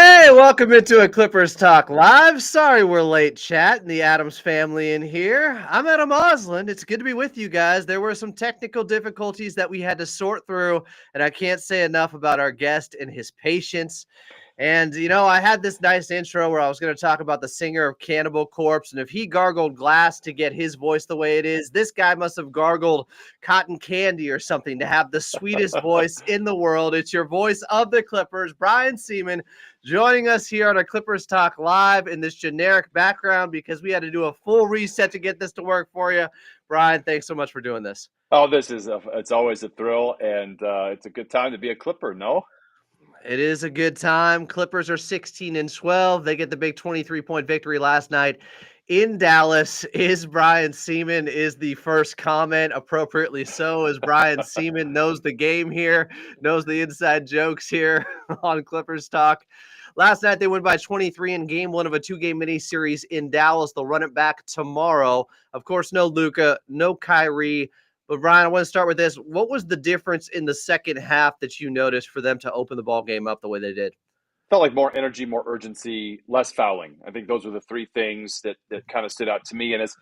Hey, welcome into a Clippers Talk Live. Sorry we're late, chat, and the Adams family in here. I'm Adam Osland. It's good to be with you guys. There were some technical difficulties that we had to sort through, and I can't say enough about our guest and his patience. And, I had this nice intro where I was going to talk about the singer of Cannibal Corpse, and if he gargled glass to get his voice the way it is, this guy must have gargled cotton candy or something to have the sweetest voice in the world. It's your voice of the Clippers, Brian Sieman, joining us here on our Clippers Talk Live in this generic background because we had to do a full reset to get this to work for you. Brian, thanks so much for doing this. Oh, it's always a thrill, and it's a good time to be a Clipper, no? It is a good time. Clippers are 16-12. They get the big 23-point victory last night in Dallas. Is Brian Sieman is the first comment, appropriately so, as Brian Sieman knows the game here, knows the inside jokes here on Clippers Talk. Last night they win by 23 in game one of a two-game mini series in Dallas. They'll run it back tomorrow. Of course, no Luka, no Kyrie. But Brian, I want to start with this. What was the difference in the second half that you noticed for them to open the ball game up the way they did? Felt like more energy, more urgency, less fouling. I think those were the three things that kind of stood out to me. And as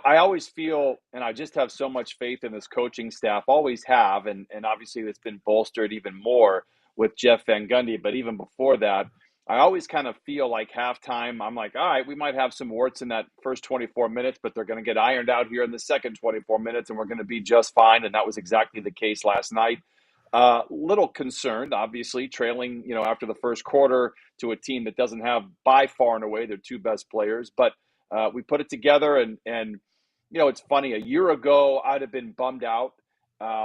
I always feel, and I just have so much faith in this coaching staff, always have, and obviously it's been bolstered even more with Jeff Van Gundy. But even before that, I always kind of feel like halftime, I'm like, all right, we might have some warts in that first 24 minutes, but they're going to get ironed out here in the second 24 minutes, and we're going to be just fine. And that was exactly the case last night. Little concerned, obviously, trailing, after the first quarter to a team that doesn't have by far and away their two best players. But we put it together, and it's funny. A year ago, I'd have been bummed out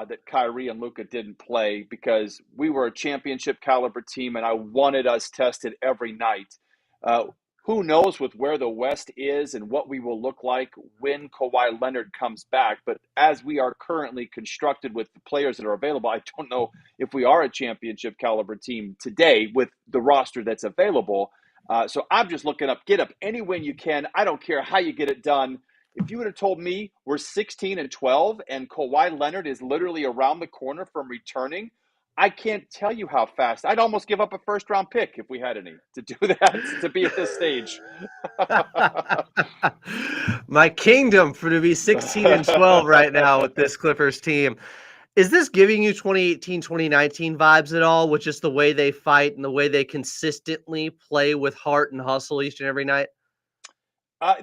that Kyrie and Luka didn't play because we were a championship caliber team, and I wanted us tested every night. Uh, who knows with where the West is and what we will look like when Kawhi Leonard comes back. But as we are currently constructed with the players that are available, I don't know if we are a championship caliber team today with the roster that's available. So I'm just looking up, get up any win you can. I don't care how you get it done. If you would have told me we're 16-12 and Kawhi Leonard is literally around the corner from returning, I can't tell you how fast. I'd almost give up a first round pick if we had any to do that, to be at this stage. My kingdom for to be 16-12 right now with this Clippers team. Is this giving you 2018, 2019 vibes at all with just the way they fight and the way they consistently play with heart and hustle each and every night?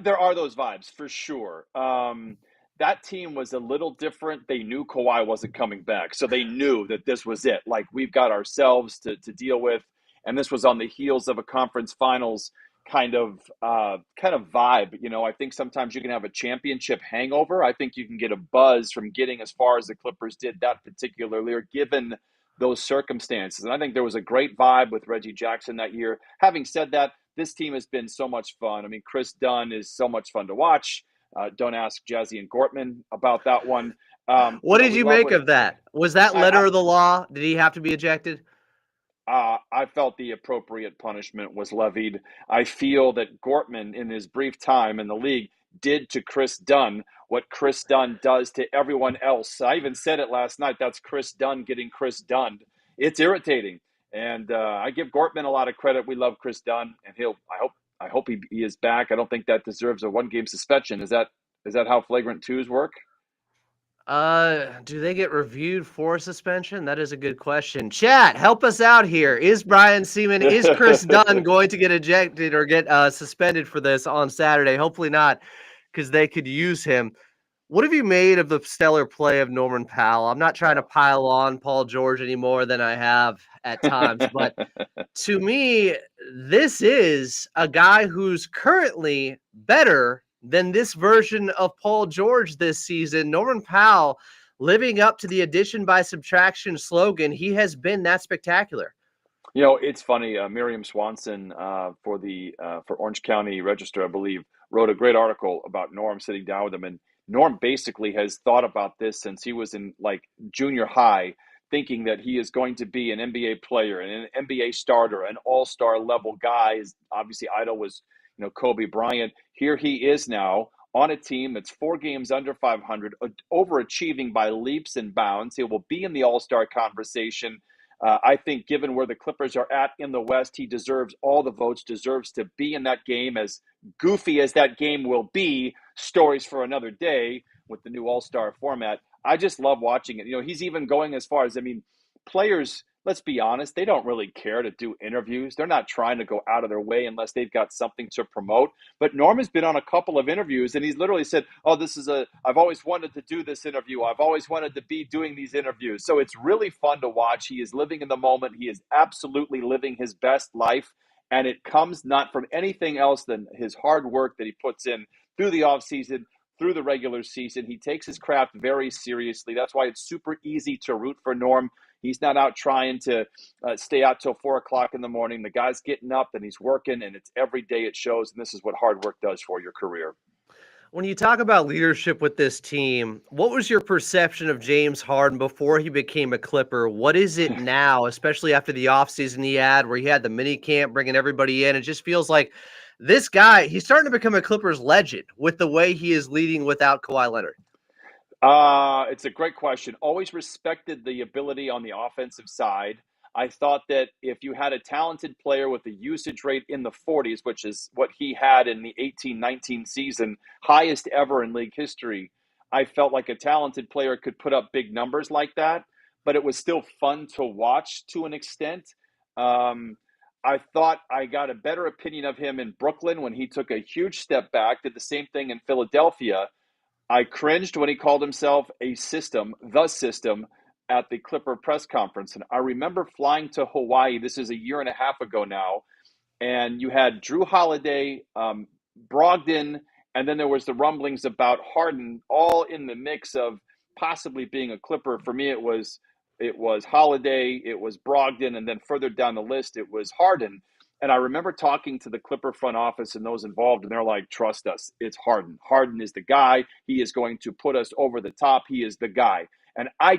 There are those vibes for sure. That team was a little different. They knew Kawhi wasn't coming back, so they knew that this was it. Like we've got ourselves to deal with, and this was on the heels of a conference finals kind of vibe. I think sometimes you can have a championship hangover. I think you can get a buzz from getting as far as the Clippers did that particular year, given those circumstances. And I think there was a great vibe with Reggie Jackson that year. Having said that, this team has been so much fun. I mean, Chris Dunn is so much fun to watch. Don't ask Jazzy and Gortman about that one. What did We you love make what of that? Was that I, letter of the law? Did he have to be ejected? I felt the appropriate punishment was levied. I feel that Gortman, in his brief time in the league, did to Chris Dunn what Chris Dunn does to everyone else. I even said it last night. That's Chris Dunn getting Chris Dunn. It's irritating, and I give Gortman a lot of credit. We love Chris Dunn, and I hope he is back. I don't think that deserves a one-game suspension. Is that how flagrant twos work? Do they get reviewed for suspension? That is a good question. Chat, help us out here. Is Brian Sieman, is Chris Dunn going to get ejected or get suspended for this on Saturday? Hopefully not, because they could use him. What have you made of the stellar play of Norman Powell? I'm not trying to pile on Paul George any more than I have at times, but to me, this is a guy who's currently better than this version of Paul George this season. Norman Powell living up to the addition by subtraction slogan. He has been that spectacular. It's funny. Miriam Swanson for Orange County Register, I believe, wrote a great article about Norm sitting down with him, and Norm basically has thought about this since he was in like junior high, thinking that he is going to be an NBA player and an NBA starter, an all-star level guy. His obviously idol was Kobe Bryant. Here he is now on a team that's 4 games under 500, overachieving by leaps and bounds. He will be in the all-star conversation. I think given where the Clippers are at in the West, he deserves all the votes, deserves to be in that game. As goofy as that game will be, stories for another day with the new All-Star format. I just love watching it. He's even going as far as, players, let's be honest, they don't really care to do interviews. They're not trying to go out of their way unless they've got something to promote. But Norm has been on a couple of interviews, and he's literally said, oh, I've always wanted to do this interview. I've always wanted to be doing these interviews. So it's really fun to watch. He is living in the moment. He is absolutely living his best life. And it comes not from anything else than his hard work that he puts in through the offseason, through the regular season. He takes his craft very seriously. That's why it's super easy to root for Norm. He's not out trying to stay out till 4 o'clock in the morning. The guy's getting up and he's working, and it's every day it shows. And this is what hard work does for your career. When you talk about leadership with this team, what was your perception of James Harden before he became a Clipper? What is it now, especially after the offseason he had where he had the mini camp bringing everybody in? It just feels like this guy, he's starting to become a Clippers legend with the way he is leading without Kawhi Leonard. It's a great question. Always respected the ability on the offensive side. I thought that if you had a talented player with a usage rate in the 40s, which is what he had in the 18-19 season, highest ever in league history, I felt like a talented player could put up big numbers like that, but it was still fun to watch to an extent. I thought I got a better opinion of him in Brooklyn when he took a huge step back, did the same thing in Philadelphia. I cringed when he called himself the system, at the Clipper press conference. And I remember flying to Hawaii. This is a year and a half ago now. And you had Drew Holiday, Brogdon, and then there was the rumblings about Harden, all in the mix of possibly being a Clipper. For me, it was Holiday, it was Brogdon, and then further down the list, it was Harden. And I remember talking to the Clipper front office and those involved, and they're like, trust us, it's Harden. Harden is the guy. He is going to put us over the top. He is the guy. And I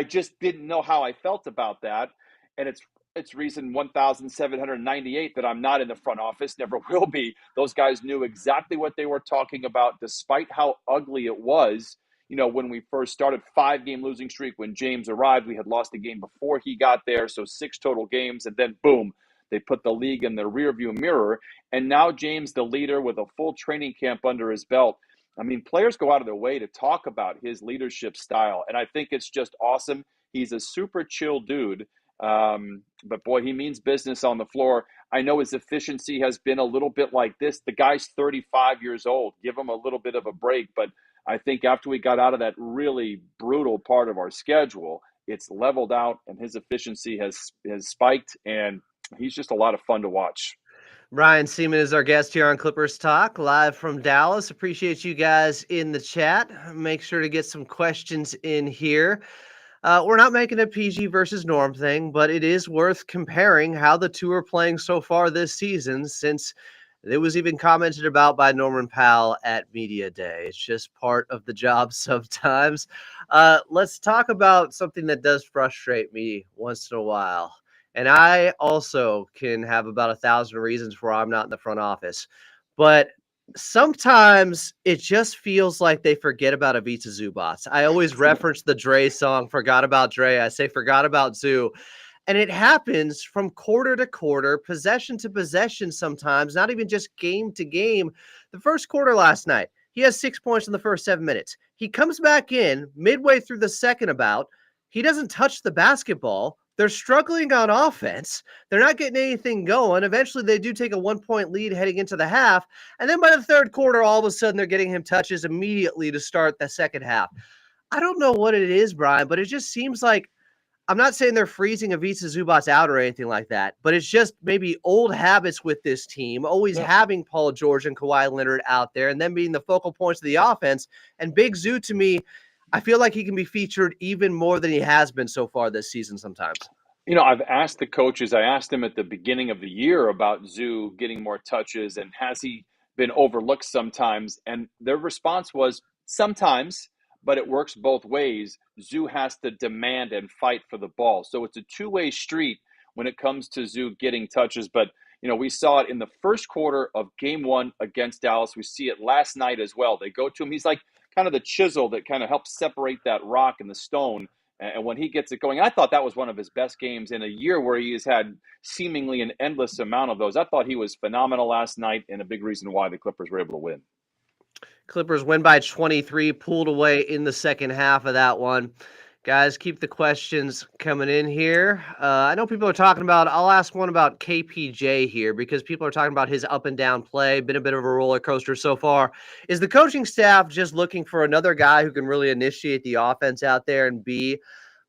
just didn't know how I felt about that. And it's reason 1,798 that I'm not in the front office, never will be. Those guys knew exactly what they were talking about, despite how ugly it was. When we first started, 5-game losing streak, when James arrived, we had lost a game before he got there. So 6 total games. And then boom, they put the league in the rearview mirror. And now James, the leader with a full training camp under his belt. Players go out of their way to talk about his leadership style. And I think it's just awesome. He's a super chill dude. But boy, he means business on the floor. I know his efficiency has been a little bit like this. The guy's 35 years old. Give him a little bit of a break. But I think after we got out of that really brutal part of our schedule, it's leveled out and his efficiency has spiked, and he's just a lot of fun to watch. Ryan Sieman is our guest here on Clippers Talk, live from Dallas. Appreciate you guys in the chat. Make sure to get some questions in here. We're not making a PG versus Norm thing, but it is worth comparing how the two are playing so far this season, since it was even commented about by Norman Powell at Media Day. It's just part of the job sometimes. Let's talk about something that does frustrate me once in a while. And I also can have about 1,000 reasons where I'm not in the front office. But sometimes it just feels like they forget about Iica Zubac. I always reference the Dre song, Forgot About Dre. I say forgot about Zoo. And it happens from quarter to quarter, possession to possession sometimes, not even just game to game. The first quarter last night, he has 6 points in the first 7 minutes. He comes back in midway through the second about. He doesn't touch the basketball. They're struggling on offense. They're not getting anything going. Eventually, they do take a 1-point lead heading into the half. And then by the third quarter, all of a sudden, they're getting him touches immediately to start the second half. I don't know what it is, Brian, but it just seems like, I'm not saying they're freezing Iica Zubac out or anything like that, but it's just maybe old habits with this team, always having Paul George and Kawhi Leonard out there and then being the focal points of the offense. And Big Zoo, to me, I feel like he can be featured even more than he has been so far this season sometimes. I've asked the coaches, I asked him at the beginning of the year about Zoo getting more touches and has he been overlooked sometimes? And their response was sometimes, but it works both ways. Zoo has to demand and fight for the ball. So it's a two-way street when it comes to Zoo getting touches. But, we saw it in the first quarter of game 1 against Dallas. We see it last night as well. They go to him. He's like kind of the chisel that kind of helps separate that rock and the stone. And when he gets it going, I thought that was one of his best games in a year where he has had seemingly an endless amount of those. I thought he was phenomenal last night, and a big reason why the Clippers were able to win. Clippers win by 23, pulled away in the second half of that one. Guys, keep the questions coming in here. I know people are talking about, I'll ask one about KPJ here because people are talking about his up and down play, been a bit of a roller coaster so far. Is the coaching staff just looking for another guy who can really initiate the offense out there and be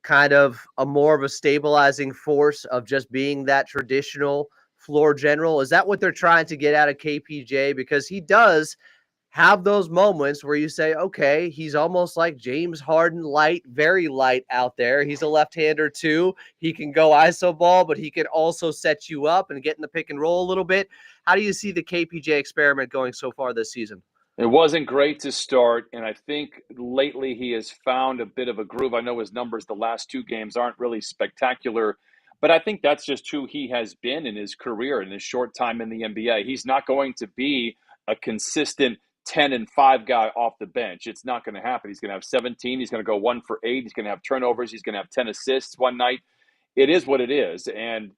kind of a more of a stabilizing force of just being that traditional floor general? Is that what they're trying to get out of KPJ? Because he does have those moments where you say, okay, he's almost like James Harden light, very light out there. He's a left-hander too. He can go iso ball, but he can also set you up and get in the pick and roll a little bit. How do you see the KPJ experiment going so far this season? It wasn't great to start, and I think lately he has found a bit of a groove. I know his numbers the last two games aren't really spectacular, but I think that's just who he has been in his career in his short time in the NBA. He's not going to be a consistent 10 and 5 guy off the bench. It's not going to happen. He's going to have 17. He's going to go 1 for 8. He's going to have turnovers. He's going to have 10 assists one night. It is what it is. And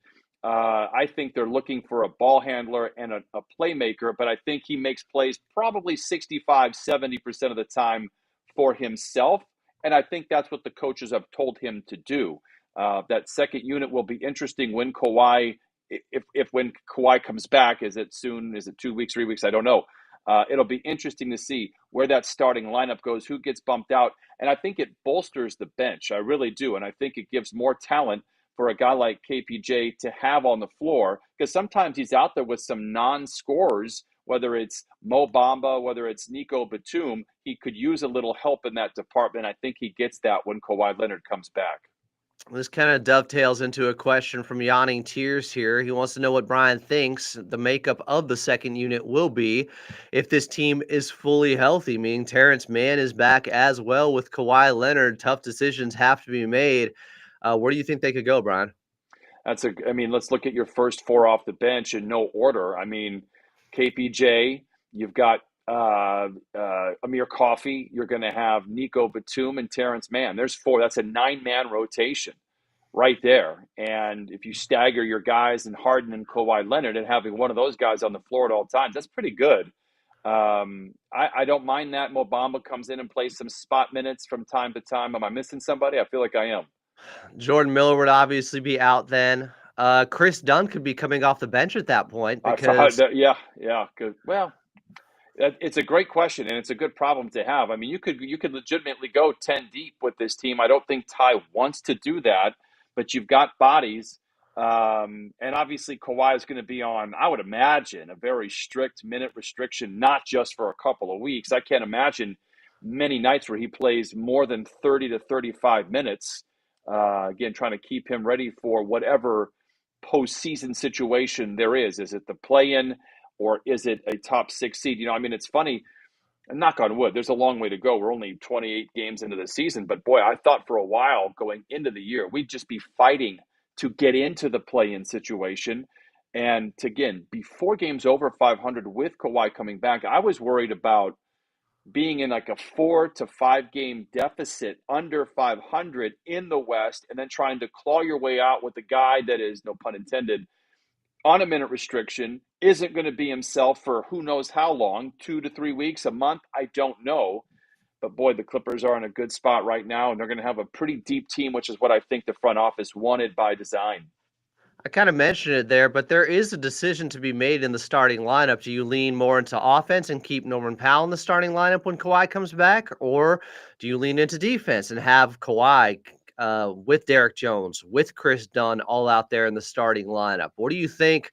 I think they're looking for a ball handler and a playmaker, but I think he makes plays probably 65, 70% of the time for himself. And I think that's what the coaches have told him to do. That second unit will be interesting when Kawhi, if when Kawhi comes back. Is it soon? Is it 2 weeks, 3 weeks? I don't know. It'll be interesting to see where that starting lineup goes, who gets bumped out. And I think it bolsters the bench. I really do. And I think it gives more talent for a guy like KPJ to have on the floor, because sometimes he's out there with some non-scorers, whether it's Mo Bamba, whether it's Nico Batum. He could use a little help in that department. I think he gets that when Kawhi Leonard comes back. This kind of dovetails into a question from Yawning Tears here. He wants to know what Brian thinks the makeup of the second unit will be if this team is fully healthy, meaning Terrence Mann is back as well with Kawhi Leonard. Tough decisions have to be made. Where do you think they could go, Brian? Let's look at your first four off the bench in no order. I mean, KPJ, you've got Amir Coffey, you're going to have Nico Batum and Terrence Mann. There's four. That's a 9-man rotation right there. And if you stagger your guys and Harden and Kawhi Leonard and having one of those guys on the floor at all times, that's pretty good. I don't mind that. Mo Bamba comes in and plays some spot minutes from time to time. Am I missing somebody? I feel like I am. Jordan Miller would obviously be out then. Chris Dunn could be coming off the bench at that point because yeah. Well, it's a great question, and it's a good problem to have. I mean, you could legitimately go 10 deep with this team. I don't think Ty wants to do that, but you've got bodies, and obviously Kawhi is going to be on, I would imagine, a very strict minute restriction, not just for a couple of weeks. I can't imagine many nights where he plays more than 30 to 35 minutes. Again, trying to keep him ready for whatever postseason situation there is. Is it the play-in or is it a top 6 seed? It's funny, and knock on wood, there's a long way to go. We're only 28 games into the season, but boy, I thought for a while going into the year, we'd just be fighting to get into the play-in situation. And again, before game's over 500 with Kawhi coming back, I was worried about being in like a 4 to 5 game deficit under 500 in the West, and then trying to claw your way out with a guy that is, no pun intended, on a minute restriction, isn't going to be himself for who knows how long, 2 to 3 weeks, a month, I don't know. But boy, the Clippers are in a good spot right now, and they're going to have a pretty deep team, which is what I think the front office wanted by design. I kind of mentioned it there, but there is a decision to be made in the starting lineup. Do you lean more into offense and keep Norman Powell in the starting lineup when Kawhi comes back? Or do you lean into defense and have Kawhi with Derek Jones, with Chris Dunn all out there in the starting lineup? What do you think,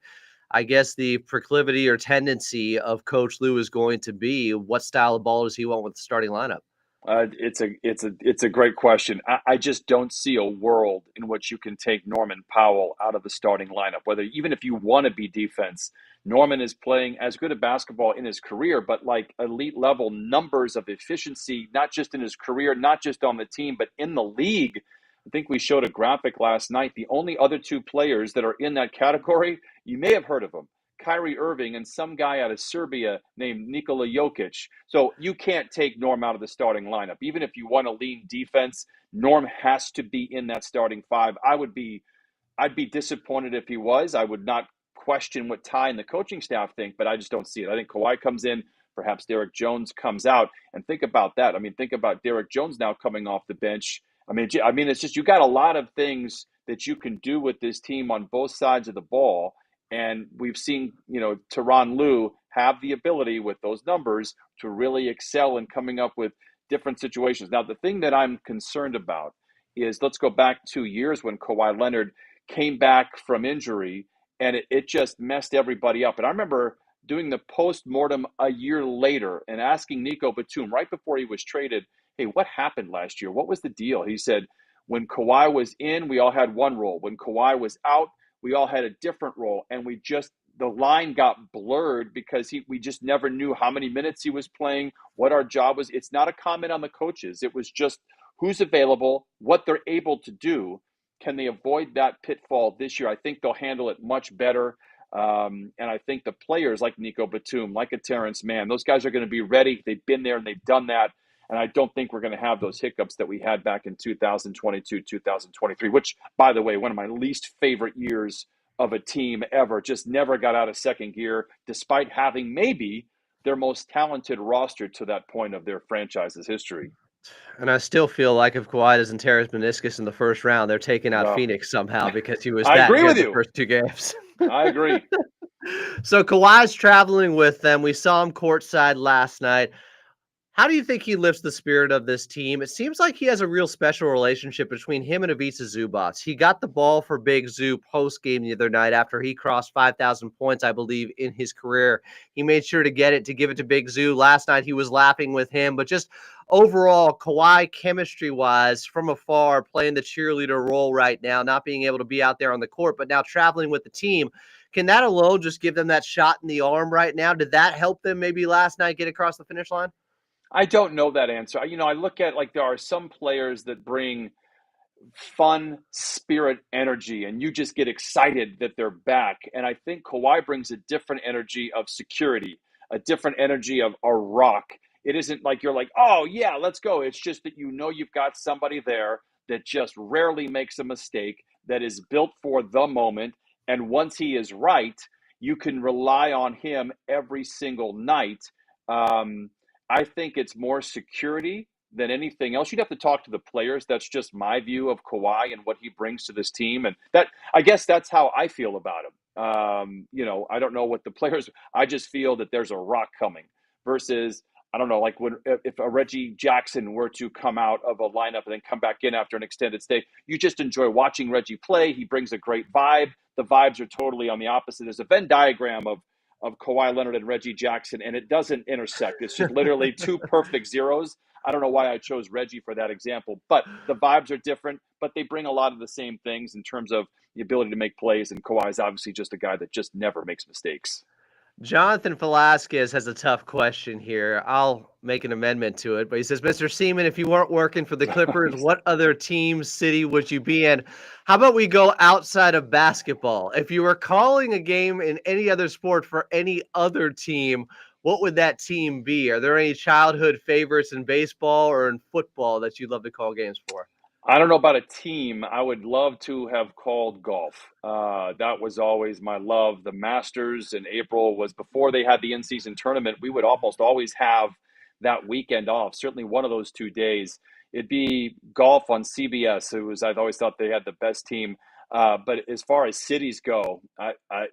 I guess, the proclivity or tendency of Coach Lue is going to be? What style of ball does he want with the starting lineup? It's a great question. I just don't see a world in which you can take Norman Powell out of the starting lineup. Even if you want to be defense, Norman is playing as good a basketball in his career, but like elite level numbers of efficiency, not just in his career, not just on the team, but in the league. I think we showed a graphic last night. The only other two players that are in that category, you may have heard of them, Kyrie Irving and some guy out of Serbia named Nikola Jokic. So you can't take Norm out of the starting lineup. Even if you want to lean defense, Norm has to be in that starting five. I'd be disappointed if he was. I would not question what Ty and the coaching staff think, but I just don't see it. I think Kawhi comes in, perhaps Derek Jones comes out, and think about that. I mean, think about Derek Jones now coming off the bench. I mean, it's just you got a lot of things that you can do with this team on both sides of the ball, and we've seen, Tyronn Lue have the ability with those numbers to really excel in coming up with different situations. Now, the thing that I'm concerned about is, let's go back 2 years when Kawhi Leonard came back from injury, and it just messed everybody up. And I remember doing the post-mortem a year later and asking Nico Batum right before he was traded, hey, what happened last year? What was the deal? He said, when Kawhi was in, we all had one role. When Kawhi was out, we all had a different role. And the line got blurred because we just never knew how many minutes he was playing, what our job was. It's not a comment on the coaches. It was just who's available, what they're able to do. Can they avoid that pitfall this year? I think they'll handle it much better. And I think the players like Nico Batum, like a Terrence Mann, those guys are going to be ready. They've been there and they've done that. And I don't think we're going to have those hiccups that we had back in 2022, 2023, which, by the way, one of my least favorite years of a team ever. Just never got out of second gear, despite having maybe their most talented roster to that point of their franchise's history. And I still feel like if Kawhi doesn't tear his meniscus in the first round, they're taking out Well, Phoenix somehow because he was I that agree good with the you. first two games. I agree. So Kawhi's traveling with them. We saw him courtside last night. How do you think he lifts the spirit of this team? It seems like he has a real special relationship between him and Iica Zubac. He got the ball for Big Zoo post-game the other night after he crossed 5,000 points, I believe, in his career. He made sure to get it, to give it to Big Zoo. Last night he was laughing with him, but just overall, Kawhi chemistry-wise, from afar, playing the cheerleader role right now, not being able to be out there on the court, but now traveling with the team. Can that alone just give them that shot in the arm right now? Did that help them maybe last night get across the finish line? I don't know that answer. I look at, like, there are some players that bring fun, spirit, energy, and you just get excited that they're back. And I think Kawhi brings a different energy of security, a different energy of a rock. It isn't like you're like, oh, yeah, let's go. It's just that you've got somebody there that just rarely makes a mistake, that is built for the moment. And once he is right, you can rely on him every single night. I think it's more security than anything else. You'd have to talk to the players. That's just my view of Kawhi and what he brings to this team. And I guess that's how I feel about him. I don't know what the players, I just feel that there's a rock coming versus, I don't know, like if a Reggie Jackson were to come out of a lineup and then come back in after an extended stay, you just enjoy watching Reggie play. He brings a great vibe. The vibes are totally on the opposite. There's a Venn diagram of Kawhi Leonard and Reggie Jackson, and it doesn't intersect. It's just literally two perfect zeros. I don't know why I chose Reggie for that example, but the vibes are different, but they bring a lot of the same things in terms of the ability to make plays, and Kawhi is obviously just a guy that just never makes mistakes. Jonathan Velasquez has a tough question here. I'll make an amendment to it, but he says, Mr. Sieman, if you weren't working for the Clippers, what other team, city would you be in? How about we go outside of basketball? If you were calling a game in any other sport for any other team, what would that team be? Are there any childhood favorites in baseball or in football that you'd love to call games for? I don't know about a team. I would love to have called golf. That was always my love. The Masters in April was before they had the in-season tournament. We would almost always have that weekend off, certainly one of those 2 days. It'd be golf on CBS. I've always thought they had the best team. But as far as cities go,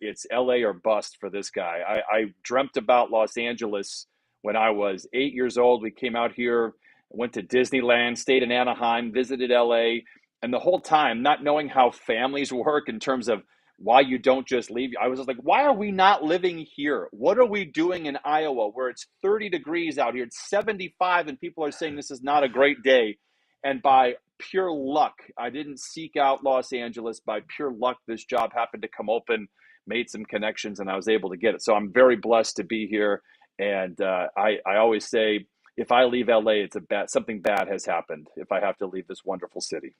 it's LA or bust for this guy. I dreamt about Los Angeles when I was 8 years old. We came out here, went to Disneyland, stayed in Anaheim, visited LA, and the whole time not knowing how families work in terms of why you don't just leave. I was just like, why are we not living here? What are we doing in Iowa where it's 30 degrees out here? It's 75 and people are saying this is not a great day. And by pure luck, I didn't seek out Los Angeles. By pure luck, this job happened to come open, made some connections, and I was able to get it. So I'm very blessed to be here. And I always say, if I leave LA, something bad has happened if I have to leave this wonderful city.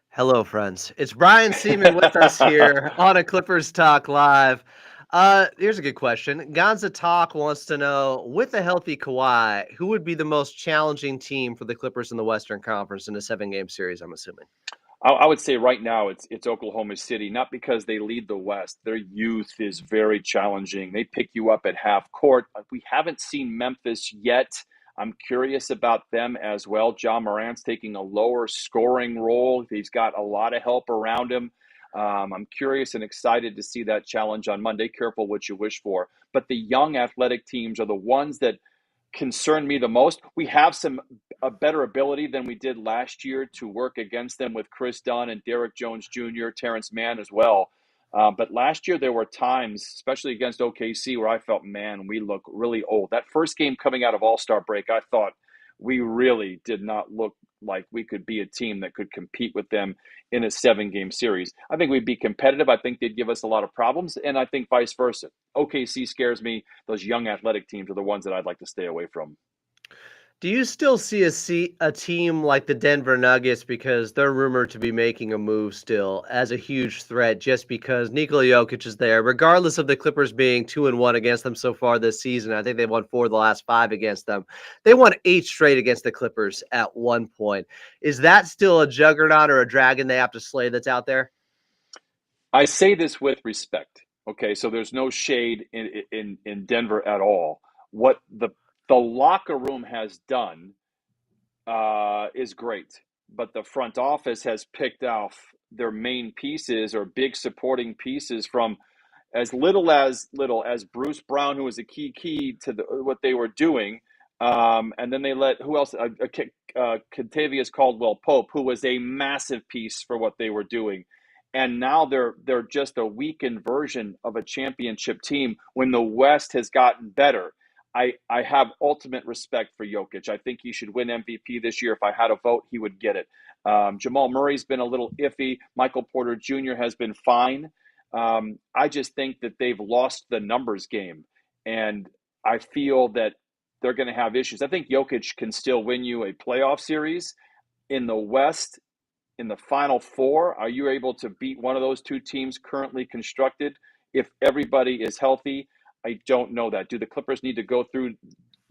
Hello, friends. It's Brian Sieman with us here on a Clippers Talk Live. Here's a good question. Gonza Talk wants to know, with a healthy Kawhi, who would be the most challenging team for the Clippers in the Western Conference in a 7-game series, I'm assuming? I would say right now it's Oklahoma City, not because they lead the West. Their youth is very challenging. They pick you up at half court. We haven't seen Memphis yet. I'm curious about them as well. John Morant's taking a lower scoring role. He's got a lot of help around him. I'm curious and excited to see that challenge on Monday. Careful what you wish for. But the young athletic teams are the ones that concern me the most. We have a better ability than we did last year to work against them with Chris Dunn and Derek Jones Jr., Terrence Mann as well. But last year there were times, especially against OKC, where I felt, man, we look really old. That first game coming out of All-Star break, I thought we really did not look like we could be a team that could compete with them in a 7-game series. I think we'd be competitive. I think they'd give us a lot of problems, and I think vice versa. OKC scares me. Those young athletic teams are the ones that I'd like to stay away from. Do you still see a team like the Denver Nuggets, because they're rumored to be making a move still, as a huge threat just because Nikola Jokic is there, regardless of the Clippers being 2-1 against them so far this season? I think they won 4 of the last 5 against them. They won 8 straight against the Clippers at one point. Is that still a juggernaut or a dragon they have to slay that's out there? I say this with respect. Okay, so there's no shade in Denver at all. What the locker room has done is great, but the front office has picked off their main pieces or big supporting pieces from as little as Bruce Brown, who was a key to what they were doing, and then they let who else? Contavious Caldwell Pope, who was a massive piece for what they were doing, and now they're just a weakened version of a championship team when the West has gotten better. I have ultimate respect for Jokic. I think he should win MVP this year. If I had a vote, he would get it. Jamal Murray's been a little iffy. Michael Porter Jr. has been fine. I just think that they've lost the numbers game, and I feel that they're going to have issues. I think Jokic can still win you a playoff series in the West in the Final Four. Are you able to beat one of those two teams currently constructed if everybody is healthy? I don't know that. Do the Clippers need to go through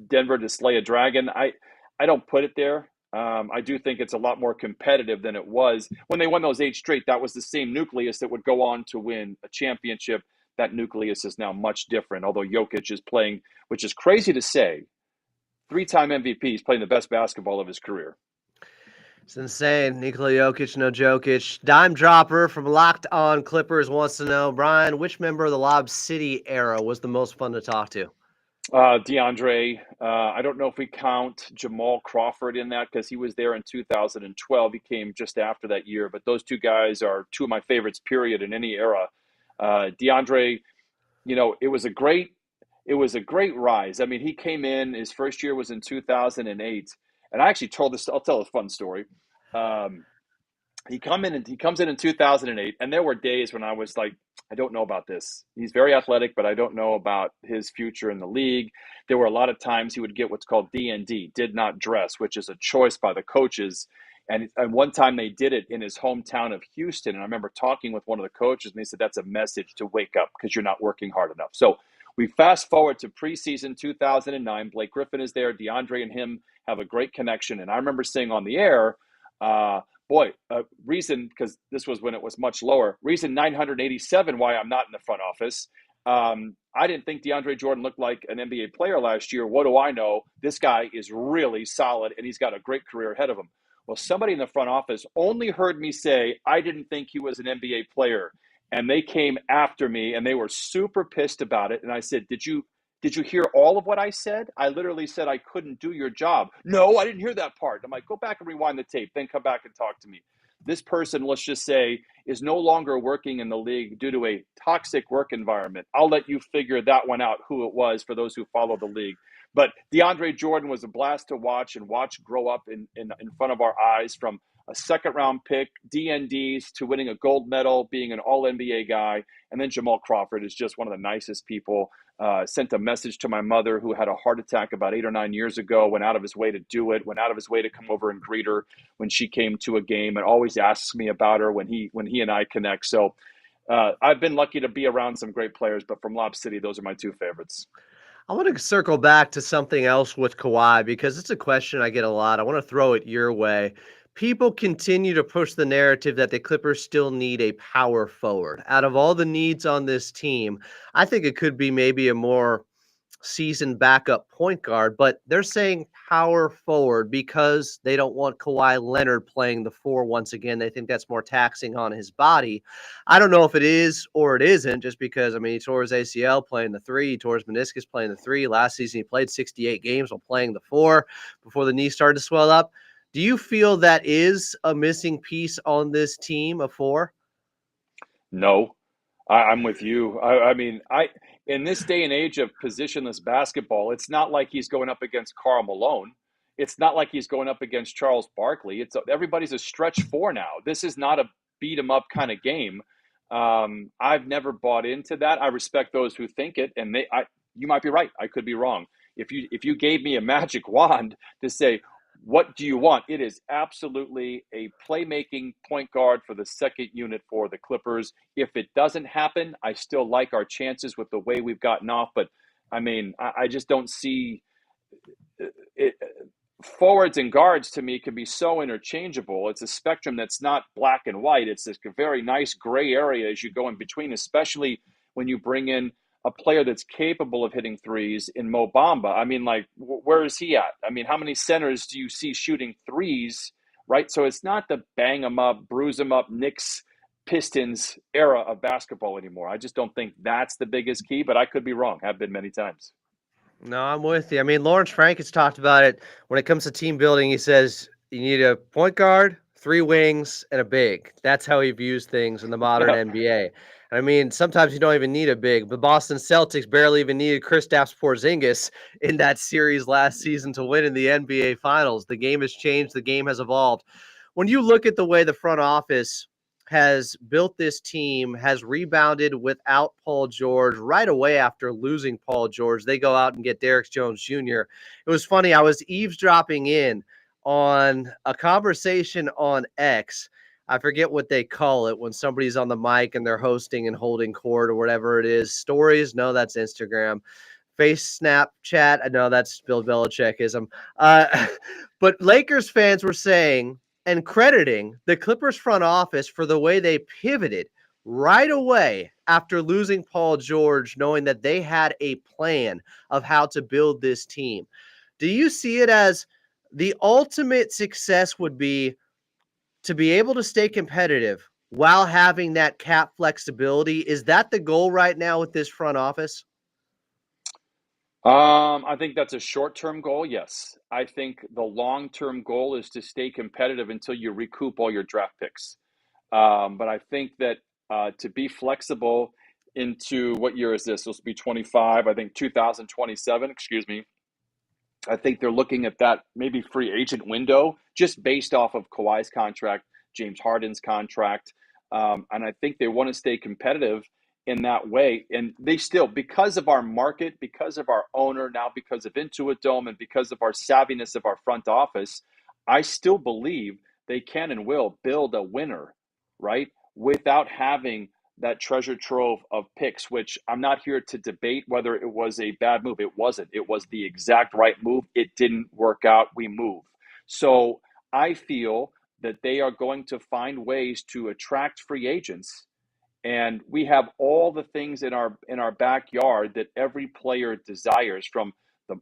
Denver to slay a dragon? I don't put it there. I do think it's a lot more competitive than it was when they won those 8 straight. That was the same nucleus that would go on to win a championship. That nucleus is now much different, although Jokic is playing, which is crazy to say, 3-time MVP. He's playing the best basketball of his career. It's insane. Nikola Jokic, no Jokic. Dime Dropper from Locked On Clippers wants to know, Brian, which member of the Lob City era was the most fun to talk to? DeAndre. I don't know if we count Jamal Crawford in that because he was there in 2012. He came just after that year, but those two guys are two of my favorites, period, in any era. DeAndre, it was a great rise. I mean, he came in, his first year was in 2008, and I actually told this. I'll tell a fun story. Um, he comes in 2008, and there were days when I was like, I don't know about this. He's very athletic, but I don't know about his future in the league. There were a lot of times he would get what's called DND, did not dress, which is a choice by the coaches. And one time they did it in his hometown of Houston, and I remember talking with one of the coaches, and they said that's a message to wake up because you're not working hard enough. So we fast forward to preseason 2009. Blake Griffin is there. DeAndre and him have a great connection, and I remember saying on the air, reason, because this was when it was much lower, reason 987 why I'm not in the front office. I didn't think DeAndre Jordan looked like an NBA player last year. What do I know? This guy is really solid, and he's got a great career ahead of him. Well, somebody in the front office only heard me say I didn't think he was an NBA player, and they came after me, and they were super pissed about it. And I said, Did you hear all of what I said? I literally said I couldn't do your job. No, I didn't hear that part. I'm like, go back and rewind the tape, then come back and talk to me. This person, let's just say, is no longer working in the league due to a toxic work environment. I'll let you figure that one out, who it was, for those who follow the league. But DeAndre Jordan was a blast to watch and watch grow up in front of our eyes, from a second-round pick, DNDs, to winning a gold medal, being an all-NBA guy. And then Jamal Crawford is just one of the nicest people. Sent a message to my mother, who had a heart attack about 8 or 9 years ago, went out of his way to do it, went out of his way to come over and greet her when she came to a game, and always asks me about her when he and I connect. So I've been lucky to be around some great players, but from Lob City, those are my two favorites. I want to circle back to something else with Kawhi because it's a question I get a lot. I want to throw it your way. People continue to push the narrative that the Clippers still need a power forward. Out of all the needs on this team, I think it could be maybe a more seasoned backup point guard, but they're saying power forward because they don't want Kawhi Leonard playing the four once again. They think that's more taxing on his body. I don't know if it is or it isn't, just because, I mean, he tore his ACL playing the three, he tore his meniscus playing the three. Last season, he played 68 games while playing the four before the knee started to swell up. Do you feel that is a missing piece on this team of four? No, I'm with you. I mean, I in this day and age of positionless basketball, it's not like he's going up against Karl Malone. It's not like he's going up against Charles Barkley. Everybody's a stretch four now. This is not a beat 'em up kind of game. I've never bought into that. I respect those who think it, and you might be right. I could be wrong. If you gave me a magic wand to say, what do you want? It is absolutely a playmaking point guard for the second unit for the Clippers. If it doesn't happen, I still like our chances with the way we've gotten off. But I mean, I just don't see it. Forwards and guards to me can be so interchangeable. It's a spectrum that's not black and white. It's this very nice gray area as you go in between, especially when you bring in a player that's capable of hitting threes in Mo Bamba. I mean, like, where is he at? I mean, how many centers do you see shooting threes, right? So it's not the bang them up, bruise them up, Knicks, Pistons era of basketball anymore. I just don't think that's the biggest key, but I could be wrong. Have been many times. No, I'm with you. I mean, Lawrence Frank has talked about it when it comes to team building. He says you need a point guard, three wings, and a big. That's how he views things in the modern Yep. NBA. I mean, sometimes you don't even need a big. The Boston Celtics barely even needed Kristaps Porzingis in that series last season to win in the NBA Finals. The game has changed. The game has evolved. When you look at the way the front office has built this team, has rebounded without Paul George right away after losing Paul George. They go out and get Derrick Jones Jr. It was funny. I was eavesdropping in on a conversation on X. I forget what they call it when somebody's on the mic and they're hosting and holding court or whatever it is. Stories? No, that's Instagram. Face Snapchat? I know that's Bill Belichickism. But Lakers fans were saying and crediting the Clippers front office for the way they pivoted right away after losing Paul George, knowing that they had a plan of how to build this team. Do you see it as the ultimate success would be to be able to stay competitive while having that cap flexibility? Is that the goal right now with this front office? I think that's a short-term goal. Yes, I think the long-term goal is to stay competitive until you recoup all your draft picks. But I think that to be flexible into what year is this? This will be 25. I think 2027. Excuse me. I think they're looking at that maybe free agent window just based off of Kawhi's contract, James Harden's contract. And I think they want to stay competitive in that way. And they still, because of our market, because of our owner, now because of Intuit Dome, and because of our savviness of our front office, I still believe they can and will build a winner, right? Without having that treasure trove of picks, which I'm not here to debate whether it was a bad move. It wasn't. It was the exact right move. It didn't work out. We moved. So I feel that they are going to find ways to attract free agents, and we have all the things in our backyard that every player desires from the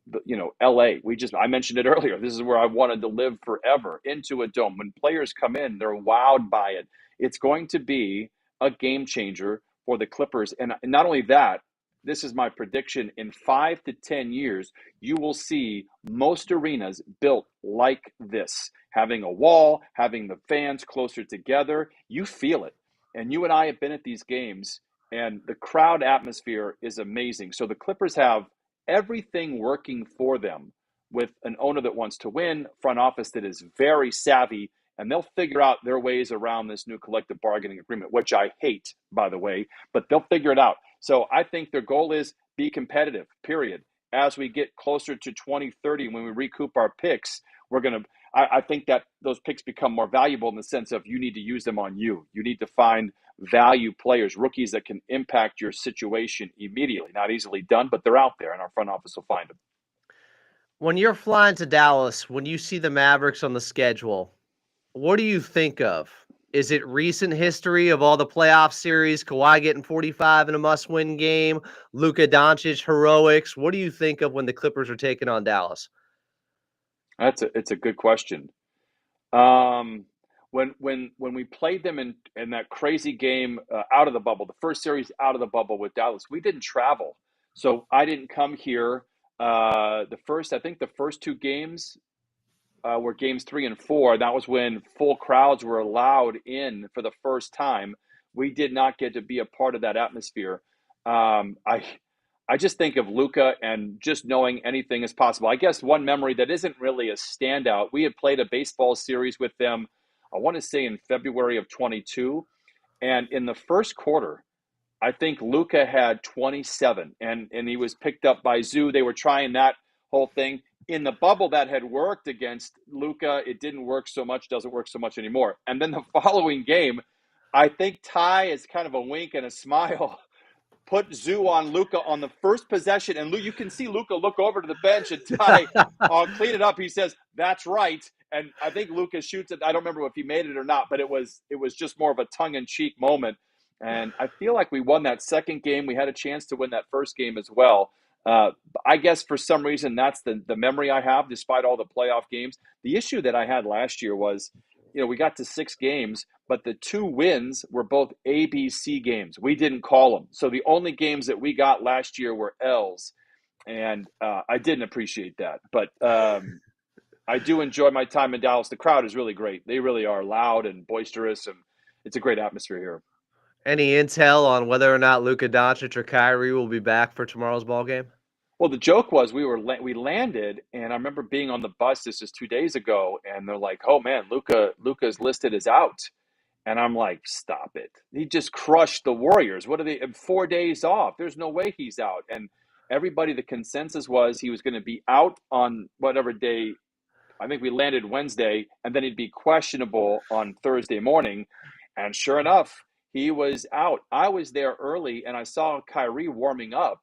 LA. I mentioned it earlier. This is where I wanted to live forever, into a dome. When players come in, they're wowed by it. It's going to be a game changer for the Clippers. And not only that, this is my prediction: in 5 to 10 years, you will see most arenas built like this, having a wall, having the fans closer together. You feel it. And you and I have been at these games, and the crowd atmosphere is amazing. So the Clippers have everything working for them, with an owner that wants to win, front office that is very savvy, and they'll figure out their ways around this new collective bargaining agreement, which I hate, by the way, but they'll figure it out. So I think their goal is be competitive, period. As we get closer to 2030, when we recoup our picks, we're going to. I think that those picks become more valuable in the sense of you need to use them on you. You need to find value players, rookies that can impact your situation immediately. Not easily done, but they're out there, and our front office will find them. When you're flying to Dallas, when you see the Mavericks on the schedule, what do you think of? Is it recent history of all the playoff series, Kawhi getting 45 in a must-win game, Luka Doncic heroics? What do you think of when the Clippers are taking on Dallas? It's a good question. Um, when we played them in that crazy game out of the bubble, the first series out of the bubble with Dallas, we didn't travel, so I didn't come here. I think the first two games were games 3 and 4. That was when full crowds were allowed in for the first time. We did not get to be a part of that atmosphere. I just think of Luka and just knowing anything is possible. I guess one memory that isn't really a standout. We had played a baseball series with them. I want to say in February of 22, and in the first quarter, I think Luka had 27, and he was picked up by Zoo. They were trying that whole thing in the bubble that had worked against Luka. It didn't work so much, doesn't work so much anymore. And then the following game, I think Ty is kind of a wink and a smile. Put Zoo on Luka on the first possession, and you can see Luka look over to the bench, and Ty, clean it up. He says, "That's right." And I think Luka shoots it. I don't remember if he made it or not, but it was just more of a tongue-in-cheek moment. And I feel like we won that second game. We had a chance to win that first game as well. I guess for some reason that's the memory I have, despite all the playoff games. The issue that I had last year was, we got to 6 games, but the 2 wins were both ABC games. We didn't call them. So the only games that we got last year were L's. And I didn't appreciate that. But I do enjoy my time in Dallas. The crowd is really great. They really are loud and boisterous, and it's a great atmosphere here. Any intel on whether or not Luka Doncic or Kyrie will be back for tomorrow's ball game? Well, the joke was we landed, and I remember being on the bus. This is 2 days ago, and they're like, "Oh man, Luka's listed as out," and I'm like, "Stop it! He just crushed the Warriors. What are they? 4 days off? There's no way he's out." And everybody, the consensus was he was going to be out on whatever day. I think we landed Wednesday, and then he'd be questionable on Thursday morning. And sure enough, he was out. I was there early, and I saw Kyrie warming up,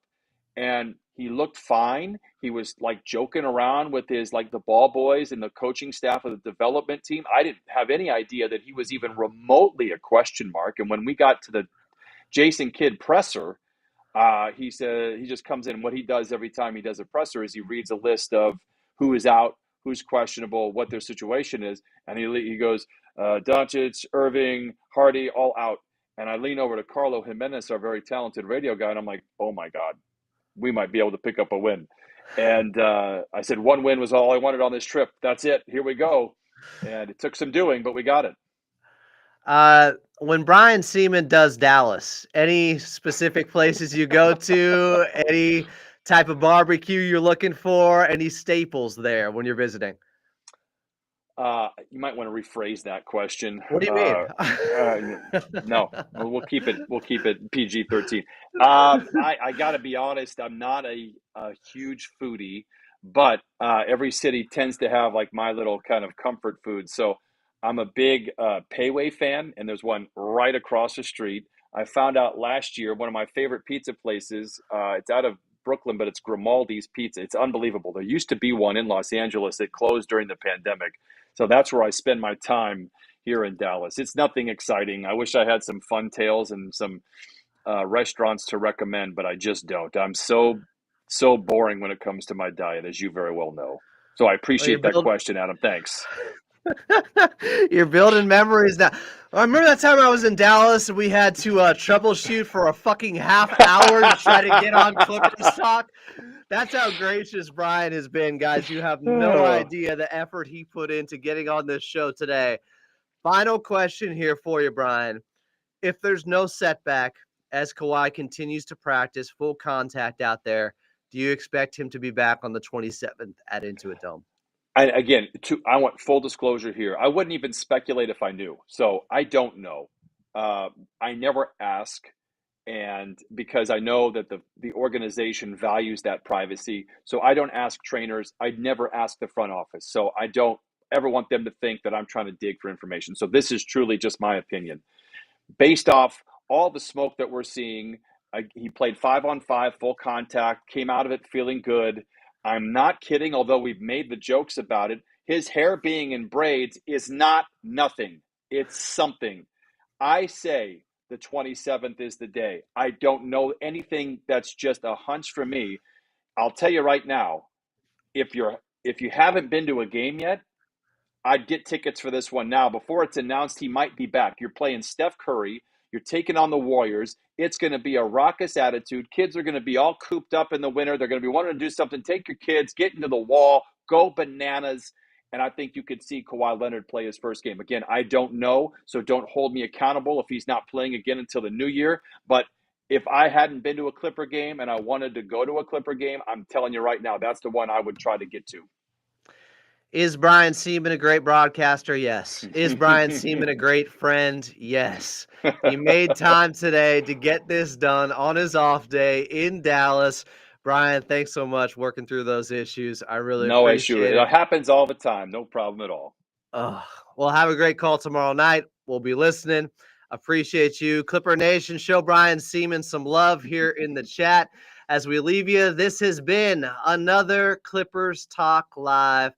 and he looked fine. He was like joking around with his the ball boys and the coaching staff of the development team. I didn't have any idea that he was even remotely a question mark. And when we got to the Jason Kidd presser, he said he just comes in. What he does every time he does a presser is he reads a list of who is out, who's questionable, what their situation is, and he goes, Doncic, Irving, Hardy, all out. And I lean over to Carlo Jimenez, our very talented radio guy, and I'm like, oh my God, we might be able to pick up a win. And I said, 1 win was all I wanted on this trip. That's it. Here we go. And it took some doing, but we got it. When Brian Sieman does Dallas, any specific places you go to, any type of barbecue you're looking for, any staples there when you're visiting? You might want to rephrase that question. What do you mean? No, we'll keep it PG-13. I got to be honest. I'm not a huge foodie, but every city tends to have my little kind of comfort food. So I'm a big Payway fan, and there's one right across the street. I found out last year one of my favorite pizza places. It's out of Brooklyn, but it's Grimaldi's Pizza. It's unbelievable. There used to be one in Los Angeles. It closed during the pandemic. So that's where I spend my time here in Dallas. It's nothing exciting. I wish I had some fun tales and some restaurants to recommend, but I just don't. I'm so boring when it comes to my diet, as you very well know. So I appreciate that question, Adam. Thanks. You're building memories now. I remember that time I was in Dallas and we had to troubleshoot for a fucking half hour to try to get on Clippers Talk. That's how gracious Brian has been, guys. You have no idea the effort he put into getting on this show today. Final question here for you, Brian. If there's no setback as Kawhi continues to practice full contact out there, do you expect him to be back on the 27th at Intuit Dome? Again, I want full disclosure here. I wouldn't even speculate if I knew. So I don't know. I never ask. And because I know that the organization values that privacy. So I don't ask trainers. I never ask the front office. So I don't ever want them to think that I'm trying to dig for information. So this is truly just my opinion. Based off all the smoke that we're seeing, he played 5-on-5, full contact, came out of it feeling good. I'm not kidding, although we've made the jokes about it. His hair being in braids is not nothing. It's something. I say the 27th is the day. I don't know anything. That's just a hunch for me. I'll tell you right now, if you haven't been to a game yet, I'd get tickets for this one now. Before it's announced he might be back. You're playing Steph Curry. You're taking on the Warriors. It's going to be a raucous attitude. Kids are going to be all cooped up in the winter. They're going to be wanting to do something. Take your kids, get into the wall, go bananas. And I think you could see Kawhi Leonard play his first game. Again, I don't know, so don't hold me accountable if he's not playing again until the new year. But if I hadn't been to a Clipper game and I wanted to go to a Clipper game, I'm telling you right now, that's the one I would try to get to. Is Brian Sieman a great broadcaster? Yes. Is Brian Sieman a great friend? Yes. He made time today to get this done on his off day in Dallas. Brian, thanks so much working through those issues. I really No issue. appreciate It it. happens all the time. No problem at all. Well, have a great call tomorrow night. We'll be listening. Appreciate you. Clipper Nation, show Brian Sieman some love here in the chat. As we leave you, this has been another Clippers Talk Live.